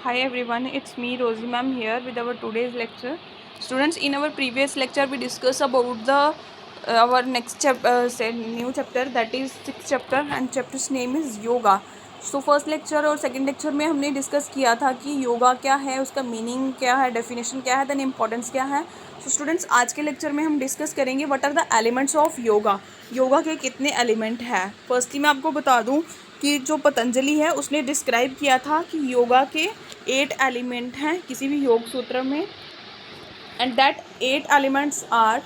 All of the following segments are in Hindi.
Hi everyone, it's me Rosie ma'am here with our today's lecture. Students, in our previous lecture we discussed about the our next new chapter, that is sixth chapter, and chapter's name is yoga. So first lecture और सेकंड लेक्चर में हमने डिस्कस किया था कि योगा क्या है, उसका मीनिंग क्या है, डेफिनेशन क्या है, देन इम्पोर्टेंस क्या है. सो स्टूडेंट्स, आज के लेक्चर में हम डिस्कस करेंगे what are the elements of yoga. Yoga के कितने एलिमेंट हैं. फर्स्टली मैं आपको बता दूं कि जो पतंजलि है उसने डिस्क्राइब किया था कि योगा के 8 एलिमेंट हैं किसी भी योग सूत्र में, and that 8 elements are,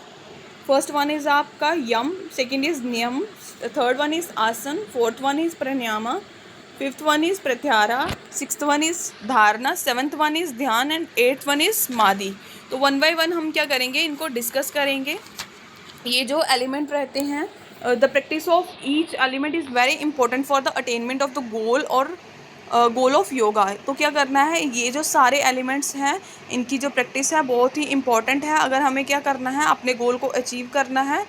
first one is आपका yama, second is niyama, third one is asana, fourth one is pranayama, fifth one is pratyahara, sixth one is dharana, seventh one is dhyana, and eighth one is samadhi. तो वन बाय वन हम क्या करेंगे, इनको डिस्कस करेंगे. ये जो एलिमेंट रहते हैं, the practice of each element is very important for the attainment of the goal और गोल ऑफ योगा. तो क्या करना है, ये जो सारे एलिमेंट्स हैं इनकी जो प्रैक्टिस है बहुत ही इंपॉर्टेंट है अगर हमें क्या करना है, अपने गोल को अचीव करना है.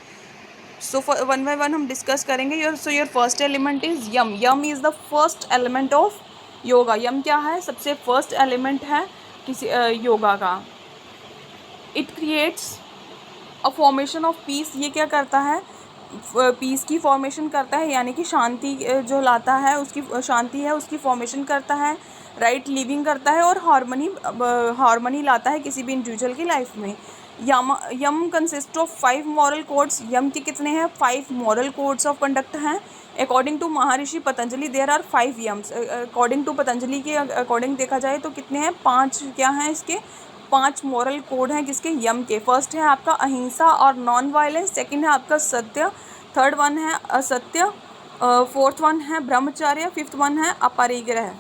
सो वन बाय वन हम डिस्कस करेंगे. Your first element is yama. Yama is the first element of yoga. Yama क्या है, सबसे फर्स्ट एलिमेंट है किसी योगा का. It creates a formation of peace. ये क्या करता है, पीस की फॉर्मेशन करता है, यानी कि शांति जो लाता है, उसकी शांति है उसकी फॉर्मेशन करता है, राइट लिविंग करता है, और हार्मनी लाता है किसी भी इंडिविजुअल की लाइफ में. Yama consist of 5 moral codes. Yama के कितने हैं, 5 मॉरल कोड्स ऑफ कंडक्ट हैं. According to Maharshi Patanjali there are 5 yamas. According to Patanjali के अकॉर्डिंग देखा जाए तो कितने हैं, 5 क्या हैं इसके, 5 मॉरल कोड हैं किसके, यम के. फर्स्ट है आपका अहिंसा और नॉन वायलेंस, सेकंड है आपका सत्य, थर्ड वन है असत्य, फोर्थ वन है ब्रह्मचर्य, फिफ्थ वन है अपरिग्रह.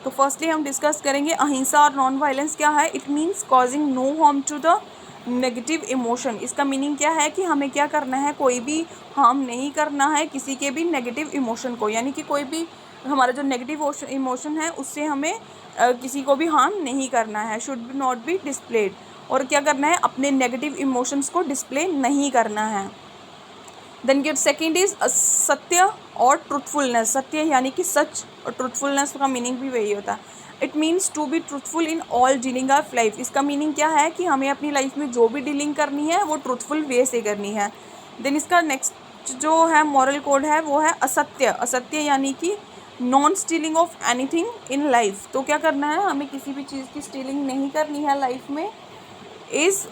तो फर्स्टली हम डिस्कस करेंगे अहिंसा और नॉन वायलेंस क्या है. It means causing no harm to the negative emotion. इसका मीनिंग क्या है कि हमें क्या करना है, कोई भी हार्म नहीं करना है किसी के भी नेगेटिव इमोशन को, यानी कि कोई भी हमारा जो नेगेटिव इमोशन है उससे हमें किसी को भी हार्म नहीं करना है. Should not be displayed. और क्या करना है, अपने नेगेटिव इमोशंस को डिस्प्ले नहीं करना है. देन गेट सेकेंड इज सत्य और ट्रुथफुलनेस. सत्य यानी कि सच, और ट्रुथफुलनेस का मीनिंग भी वही होता है. It means to be truthful in all dealing of life. इसका मीनिंग क्या है कि हमें अपनी लाइफ में जो भी डीलिंग करनी है वो ट्रुथफुल वे से करनी है. देन इसका नेक्स्ट जो है मॉरल कोड है वो है असत्य. असत्य यानी कि non stealing of anything in life. तो क्या करना है, हमें किसी भी चीज़ की स्टीलिंग नहीं करनी है लाइफ में. Is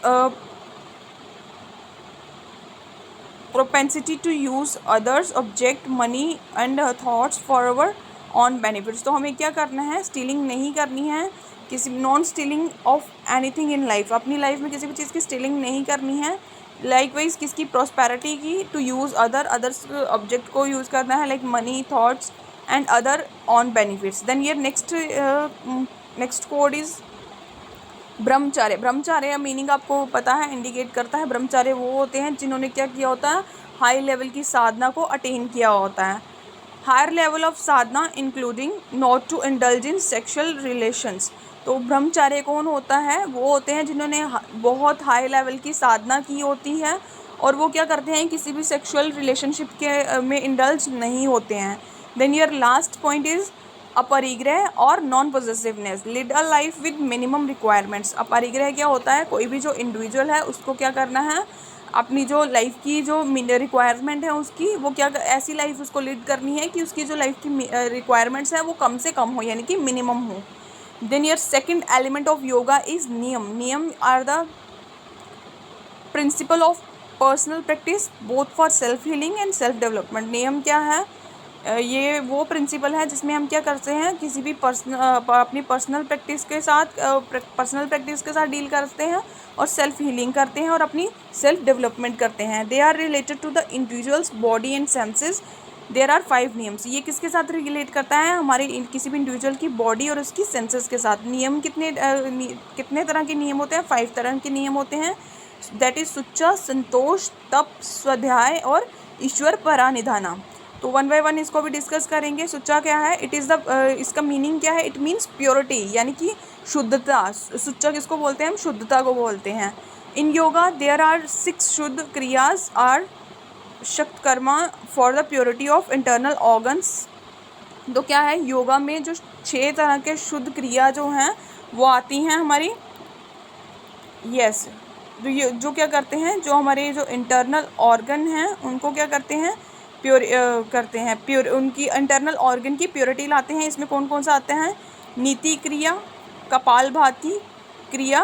propensity to use others object money and thoughts for our own benefits. तो हमें क्या करना है, स्टीलिंग नहीं करनी है, किसी non stealing of anything in life. अपनी लाइफ में किसी भी चीज़ की स्टीलिंग नहीं करनी है. लाइकवाइज किसकी, प्रॉस्पेरिटी की. टू यूज़ अदर्स ऑब्जेक्ट को यूज़ करना है, like money, thoughts and other on benefits. Then ये next code is brahmacharya. Brahmacharya meaning आपको पता है, इंडिकेट करता है. ब्रह्मचार्य वो होते हैं जिन्होंने क्या किया होता है, हाई लेवल की साधना को अटेन किया होता है. Higher level of sadhana including not to indulge in sexual relations. तो ब्रह्मचार्य कौन होता है, वो होते हैं जिन्होंने बहुत हाई लेवल की साधना की होती है और वो क्या करते हैं, किसी भी सेक्शुअल रिलेशनशिप के में इंडल्ज नहीं होते हैं. Then your last point is aparigraha और non possessiveness. Lead a life with minimum requirements. Aparigraha क्या होता है, कोई भी जो इंडिविजुअल है उसको क्या करना है, अपनी जो लाइफ की जो रिक्वायरमेंट है उसकी, वो क्या ऐसी लाइफ उसको लीड करनी है कि उसकी जो लाइफ की रिक्वायरमेंट्स है वो कम से कम हो, यानी कि मिनिमम हो. Then your second element of yoga is niyam. Niyam are the principle of personal practice both for self healing and self development. नियम क्या है, ये वो प्रिंसिपल है जिसमें हम क्या करते हैं, किसी भी अपनी पर्सनल प्रैक्टिस के साथ डील करते हैं और सेल्फ हीलिंग करते हैं और अपनी सेल्फ डेवलपमेंट करते हैं. They are related to the individuals body and senses. There are 5 niyams. ये किसके साथ रिलेट करता है, हमारे किसी भी इंडिविजुअल की बॉडी और उसकी सेंसेस के साथ. नियम कितने तरह के नियम होते हैं, 5 तरह के नियम होते हैं. दैट इज सुच्चा, संतोष, तप, स्वाध्याय और ईश्वर परानिधाना. तो वन बाय वन इसको भी डिस्कस करेंगे. सुच्चा क्या है, इट इज़ द इसका मीनिंग क्या है, इट मीन्स प्योरिटी, यानी कि शुद्धता. सुच्चा किसको बोलते हैं, हम शुद्धता को बोलते हैं. इन योगा देयर आर 6 शुद्ध क्रियाज आर शक्त Karma for the purity of internal organs तो क्या है, योगा में जो 6 तरह के शुद्ध क्रिया जो हैं वो आती हैं हमारी। यस, तो ये जो क्या करते हैं, जो हमारे जो इंटरनल ऑर्गन हैं उनको क्या करते हैं, करते हैं प्योर, उनकी इंटरनल ऑर्गन की प्योरिटी लाते हैं। इसमें कौन कौन सा आते हैं, नीति क्रिया, कपालभाति क्रिया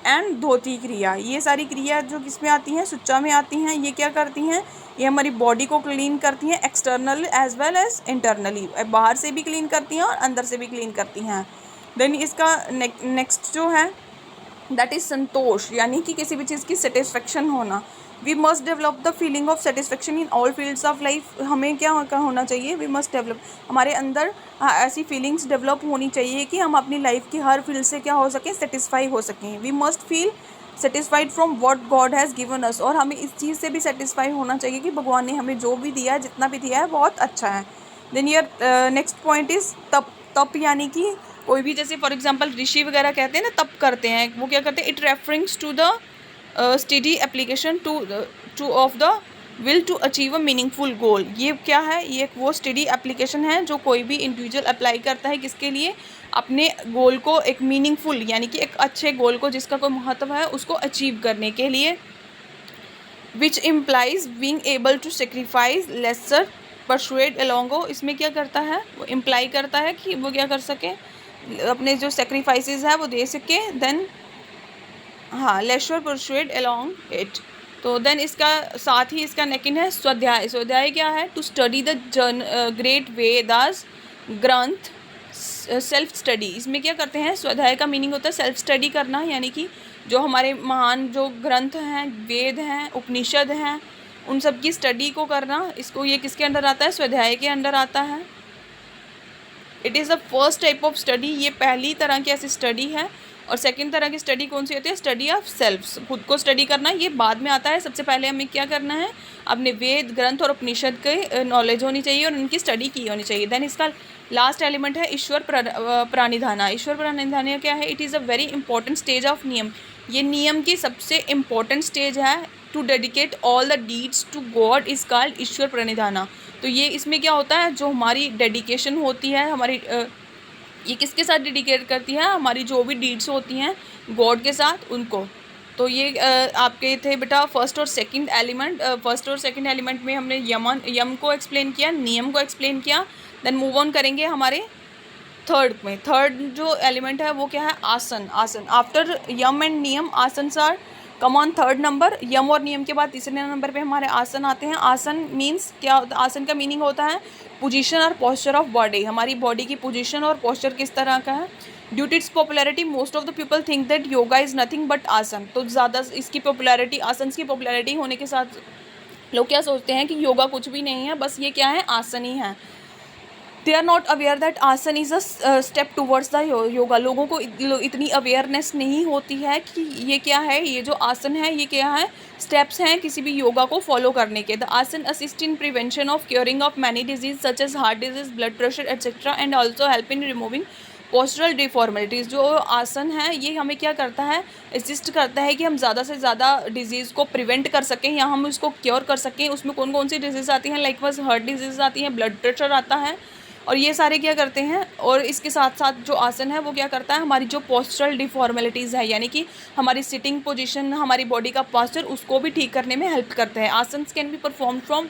एंड धोती क्रिया। ये सारी क्रिया जो किसमें आती हैं, सुच्चा में आती हैं। ये क्या करती हैं, ये हमारी बॉडी को क्लीन करती हैं, external as well as internally, बाहर से भी क्लीन करती हैं और अंदर से भी क्लीन करती हैं। देन इसका नेक्स्ट जो है दैट इज़ संतोष, यानी कि किसी भी चीज़ की सेटिस्फेक्शन होना। We must develop the feeling of satisfaction in all fields of life. हमें क्या होना चाहिए, वी मस्ट डेवलप, हमारे अंदर ऐसी फीलिंग्स डेवलप होनी चाहिए कि हम अपनी लाइफ की हर फील्ड से क्या हो सकें, सेटिस्फाई हो सकें। We must feel satisfied from what God has given us, और हमें इस चीज़ से भी सेटिस्फाई होना चाहिए कि भगवान ने हमें जो भी दिया है, जितना भी दिया है, बहुत अच्छा है। Then your next point is tap. तप यानी कि कोई भी, जैसे फॉर एग्जांपल ऋषि वगैरह कहते हैं ना, तप करते हैं, वो क्या करते हैं, it referring to the study application to of the will to achieve a meaningful goal. ये क्या है, ये वो स्टडी एप्लीकेशन है जो कोई भी इंडिविजुअल अप्लाई करता है, किसके लिए, अपने गोल को एक मीनिंगफुल यानी कि एक अच्छे गोल को जिसका कोई महत्व है उसको अचीव करने के लिए। Which implies being able to sacrifice lesser pursued along. इसमें क्या करता है, वो इम्प्लाई करता है कि वो क्या कर सके, अपने जो सेक्रीफाइसेस है वो दे सके। देन हाँ, लेशर परसुएड अलोंग इट। तो देन इसका साथ ही इसका नेकिन है स्वाध्याय। स्वाध्याय क्या है, to study the great Vedas granth, self study. इसमें क्या करते हैं, स्वाध्याय का मीनिंग होता है सेल्फ स्टडी करना, यानी कि जो हमारे महान जो ग्रंथ हैं, वेद हैं, उपनिषद हैं, उन सब की स्टडी को करना। इसको ये किसके अंडर आता है, स्वाध्याय के अंडर आता है। It is the first type of study, ये पहली तरह की ऐसी स्टडी है। और सेकंड तरह की स्टडी कौन सी होती है, स्टडी ऑफ सेल्फ, खुद को स्टडी करना, ये बाद में आता है। सबसे पहले हमें क्या करना है, अपने वेद ग्रंथ और उपनिषद के नॉलेज होनी चाहिए और उनकी स्टडी की होनी चाहिए। देन इसका लास्ट एलिमेंट है ईश्वर प्रणिधाना। ईश्वर प्रणिधाना क्या है, it is a very important stage of niyama. ये नियम की सबसे इम्पॉर्टेंट स्टेज है। To dedicate all the deeds to God is called ishvara pranidhana. तो ये इसमें क्या होता है, जो हमारी डेडिकेशन होती है, हमारी ये किसके साथ डेडिकेट करती है, हमारी जो भी डीड्स होती हैं गॉड के साथ, उनको। तो ये आपके थे बेटा फर्स्ट और सेकंड एलिमेंट। फर्स्ट और सेकंड एलिमेंट में हमने यम को एक्सप्लेन किया, नियम को एक्सप्लेन किया। देन मूव ऑन करेंगे हमारे थर्ड में। थर्ड जो एलिमेंट है वो क्या है, आसन। आसन after Yama and niyama, asana are come on third number. Yama और नियम के बाद तीसरे नंबर पे हमारे आसन आते हैं। आसन मीन्स क्या, आसन का मीनिंग होता है पोजीशन और पोस्चर ऑफ बॉडी। हमारी बॉडी की पोजीशन और पोस्चर किस तरह का है। Due to its popularity most of the people think that yoga is nothing but asan. तो ज़्यादा इसकी पॉपुलैरिटी, आसन की पॉपुलैरिटी होने के साथ लोग क्या सोचते हैं कि योगा कुछ भी नहीं है, बस ये क्या है, आसन ही है। They are not aware that asana is a step towards the yoga. लोगों को इतनी अवेयरनेस नहीं होती है कि ये क्या है, ये जो आसन है ये क्या है, स्टेप्स हैं किसी भी योगा को फॉलो करने के। The asana assist in prevention of curing of many disease such as heart disease, blood pressure etcetera, and also help in removing postural deformities. जो आसन है ये हमें क्या करता है, असिस्ट करता है कि हम ज़्यादा से ज़्यादा डिजीज़ को प्रिवेंट कर सकें या हम उसको क्योर कर सकें। उसमें कौन कौन सी डिजीज़ आती हैं, लाइक बस हार्ट डिजीज़ आती हैं, ब्लड प्रेशर आता है, और ये सारे क्या करते हैं। और इसके साथ साथ जो आसन है वो क्या करता है, हमारी जो पोस्चरल डिफॉर्मेलिटीज़ है, यानी कि हमारी सिटिंग पोजीशन, हमारी बॉडी का पोस्चर, उसको भी ठीक करने में हेल्प करते हैं। Asan can be perform from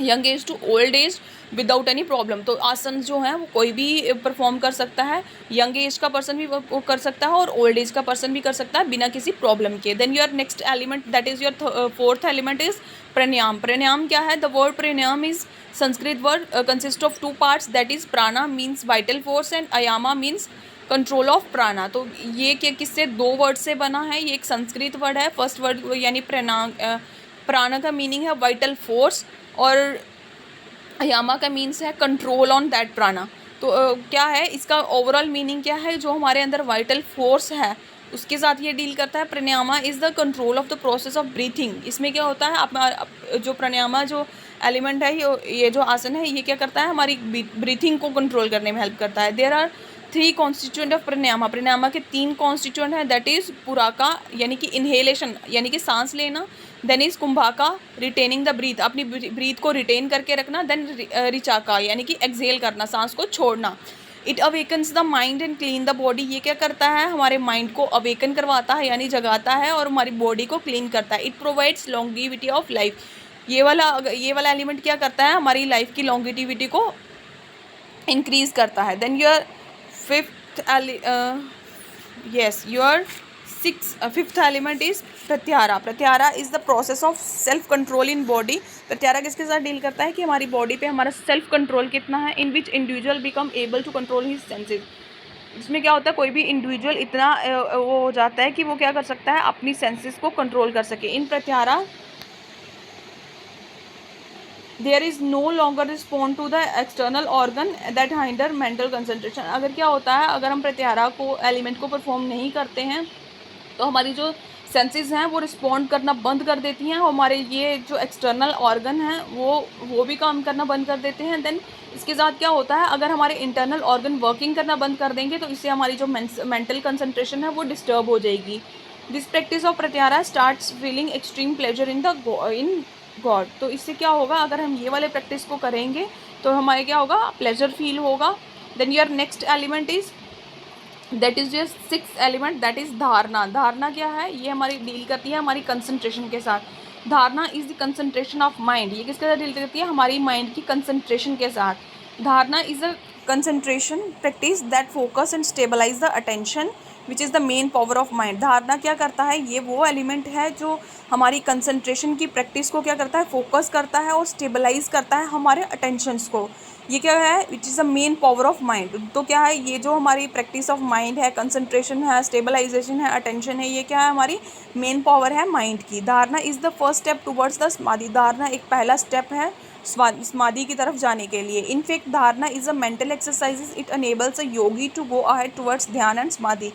young age to old age without any problem. तो आसन जो है वो कोई भी परफॉर्म कर सकता है, यंग एज का पर्सन भी वो कर सकता है और ओल्ड एज का पर्सन भी कर सकता है बिना किसी प्रॉब्लम के। Then your next element that is your fourth element is pranayama. Pranayama क्या है, the word pranayama is Sanskrit word consist of 2 parts, that is prana means vital force and ayama means control of prana. तो ये किससे, 2 वर्ड से बना है। ये एक संस्कृत वर्ड है। फर्स्ट वर्ड यानी प्राणा का मीनिंग है वाइटल फोर्स और अयामा का मीन्स है कंट्रोल ऑन दैट प्राणा। तो क्या है इसका ओवरऑल मीनिंग क्या है, जो हमारे अंदर वाइटल फोर्स है उसके साथ ये डील करता है। प्राणायामा is the control of the process of breathing. इसमें क्या होता है, आप जो प्राणायामा जो एलिमेंट है, ये जो आसन है ये क्या करता है, हमारी ब्रीथिंग को कंट्रोल करने में हेल्प करता है। There are 3 constituent of pranayama. प्राणायामा के 3 कॉन्स्टिट्यूएंट हैं, दैट इज़ पुराका यानी कि इनहेलेशन यानी कि सांस लेना, then is kumbhaka, retaining the breath, अपनी ब्रीथ को रिटेन करके रखना। देन रिचाका यानी कि एक्सेल करना, सांस को छोड़ना। It awakens the mind and clean the body, ये क्या करता है, हमारे माइंड को अवेकन करवाता है यानी जगाता है, और हमारी बॉडी को क्लीन करता है। It provides longevity of life, ये वाला एलिमेंट क्या करता है, हमारी लाइफ की लॉन्गिविटी को इंक्रीज करता है। Then your fifth element is pratyahara. Pratyahara is the process of self control in body. प्रत्याहारा किसके साथ डील करता है कि हमारी बॉडी पे हमारा सेल्फ कंट्रोल कितना है। In which individual become able to control his senses, इसमें क्या होता है, कोई भी इंडिविजुअल इतना वो हो जाता है कि वो क्या कर सकता है, अपनी सेंसेस को कंट्रोल कर सके। In pratyahara there is no longer respond to the external organ that hinder mental concentration. अगर क्या होता है, अगर हम प्रत्याहारा को एलिमेंट को परफॉर्म नहीं करते हैं तो हमारी जो सेंसेस हैं वो रिस्पॉन्ड करना बंद कर देती हैं, और हमारे ये जो एक्सटर्नल ऑर्गन हैं वो भी काम करना बंद कर देते हैं। देन इसके साथ क्या होता है, अगर हमारे इंटरनल ऑर्गन वर्किंग करना बंद कर देंगे तो इससे हमारी जो मेंटल कंसंट्रेशन है वो डिस्टर्ब हो जाएगी। This practice of pratyahara starts feeling extreme pleasure in God. तो इससे क्या होगा, अगर हम ये वाले प्रैक्टिस को करेंगे तो हमारे क्या होगा, प्लेजर फील होगा। Then your next element is that is your sixth element, that is dharana. धारणा क्या है, ये हमारी डील करती है हमारी कंसंट्रेशन के साथ। Dharana is the concentration of mind, ये किसके साथ डील करती है, हमारी माइंड की कंसंट्रेशन के साथ। Dharana is a concentration practice that focus and stabilize the attention which is the main power of mind. धारणा क्या करता है, ये वो एलिमेंट है जो हमारी कंसंट्रेशन की प्रैक्टिस को क्या करता है, फोकस करता है और स्टेबलाइज करता है हमारे अटेंशंस को। ये क्या है, विच is the main power of mind. तो क्या है, ये जो हमारी प्रैक्टिस ऑफ माइंड है, कंसंट्रेशन है, स्टेबलाइजेशन है, अटेंशन है, ये क्या है, हमारी मेन पावर है माइंड की। धारणा is the first step towards the समाधि। धारणा एक पहला स्टेप है समाधि की तरफ जाने के लिए। In fact dharana is a mental exercises, it enables a yogi to go ahead towards dhyan and samadhi.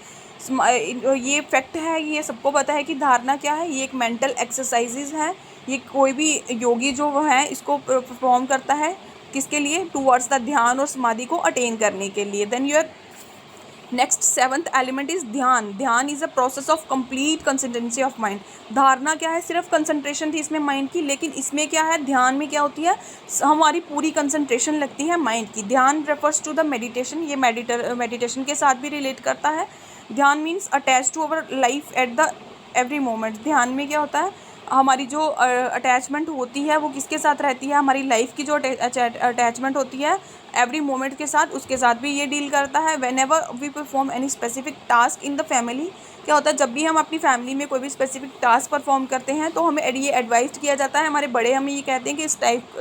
ये फैक्ट है, ये सबको पता है कि धारणा क्या है, ये एक मेंटल एक्सरसाइजेज है। ये कोई भी योगी जो वो है इसको परफॉर्म करता है, किसके लिए, टूवर्ड्स द ध्यान और समाधि को अटेन करने के लिए। Then your next seventh element is dhyan. Dhyan is a process of complete consistency of mind. धारणा क्या है, सिर्फ कंसंट्रेशन थी इसमें माइंड की, लेकिन इसमें क्या है, ध्यान में क्या होती है, हमारी पूरी कंसंट्रेशन लगती है माइंड की। Dhyan refers to the meditation, ये मेडिटेशन के साथ भी रिलेट करता है। Dhyan means attach to our life at the every moment. ध्यान में क्या होता है, हमारी जो अटैचमेंट होती है वो किसके साथ रहती है, हमारी लाइफ की जो अटैचमेंट होती है एवरी मोमेंट के साथ, उसके साथ भी ये डील करता है। Whenever we perform any specific task in the family, क्या होता है, जब भी हम अपनी फैमिली में कोई भी स्पेसिफिक टास्क परफॉर्म करते हैं तो हमें ये एडवाइज किया जाता है, हमारे बड़े हमें ये कहते हैं कि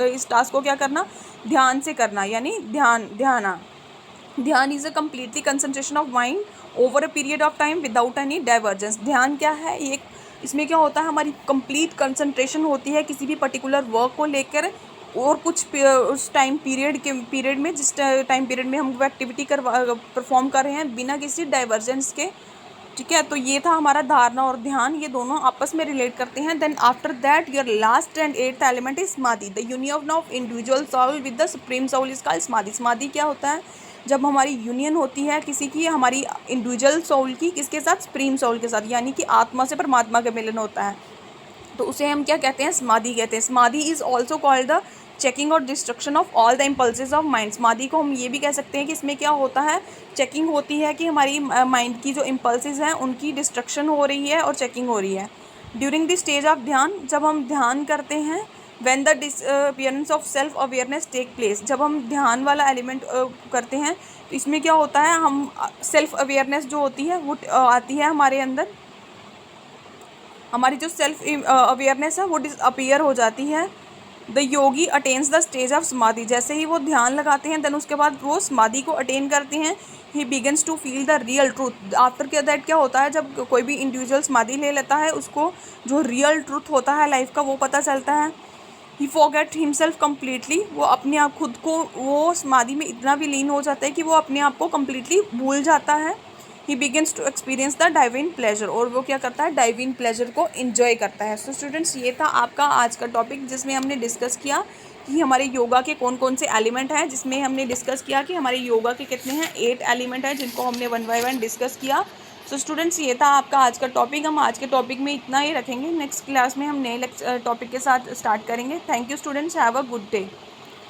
इस टास्क को क्या करना, ध्यान से करना, यानी ध्यान is a completely concentration of mind over a period of time without any divergence. ध्यान क्या है, ये इसमें क्या होता है, हमारी कंप्लीट कंसंट्रेशन होती है किसी भी पर्टिकुलर वर्क को लेकर, और कुछ उस टाइम पीरियड में, जिस टाइम पीरियड में हम वो एक्टिविटी परफॉर्म कर रहे हैं बिना किसी डाइवर्जेंस के। ठीक है, तो ये था हमारा धारणा और ध्यान, ये दोनों आपस में रिलेट करते हैं। Then after that your last and eighth element is samadhi. The union of individual soul with the supreme soul is called samadhi. Samadhi क्या होता है, जब हमारी यूनियन होती है किसी की, हमारी इंडिविजुअल सोल की, किसके साथ, सुप्रीम सोल के साथ, यानी कि आत्मा से परमात्मा का मिलन होता है, तो उसे हम क्या कहते हैं, समाधि कहते हैं। Samadhi is also called the checking और destruction of all the impulses of mind. Samadhi को हम ये भी कह सकते हैं कि इसमें क्या होता है, चेकिंग होती है कि हमारी माइंड की जो इम्पल्सेस हैं उनकी डिस्ट्रक्शन हो रही है और चेकिंग हो रही है। ड्यूरिंग द स्टेज ऑफ ध्यान, जब हम ध्यान करते हैं, when the disappearance of self awareness take place, जब हम ध्यान वाला एलिमेंट करते हैं तो इसमें क्या होता है, हम सेल्फ अवेयरनेस जो होती है वो आती है हमारे अंदर, हमारी जो सेल्फ अवेयरनेस है वो डिसअपियर हो जाती है। The Yogi attains the stage of समाधि, जैसे ही वो ध्यान लगाते हैं देन उसके बाद वो समाधि को अटेन करते हैं। He begins to feel the real truth. After के दैट क्या होता है, जब कोई भी इंडिविजुअल समाधि ले लेता है उसको जो रियल ट्रूथ होता है लाइफ का वो पता चलता है। ही फॉरगेट हिमसेल्फ कम्प्लीटली, वो अपने आप खुद को, वो समाधि में इतना भी लीन हो जाता है कि वो अपने आप को कम्प्लीटली भूल जाता है। He begins to experience the divine pleasure, और वो क्या करता है, डाइविन प्लेजर को इन्जॉय करता है। सो स्टूडेंट्स, ये था आपका आज का टॉपिक जिसमें हमने डिस्कस किया कि हमारे योगा के कौन कौन से एलिमेंट हैं, जिसमें हमने डिस्कस किया कि हमारे योगा के कितने हैं, 8 एलिमेंट हैं जिनको हमने 1 बाय 1 डिस्कस किया। सो स्टूडेंट्स ये था आपका आज का टॉपिक। हम आज के टॉपिक में इतना ही रखेंगे। नेक्स्ट क्लास में हम नए टॉपिक के साथ स्टार्ट करेंगे। Thank you students, have a good day.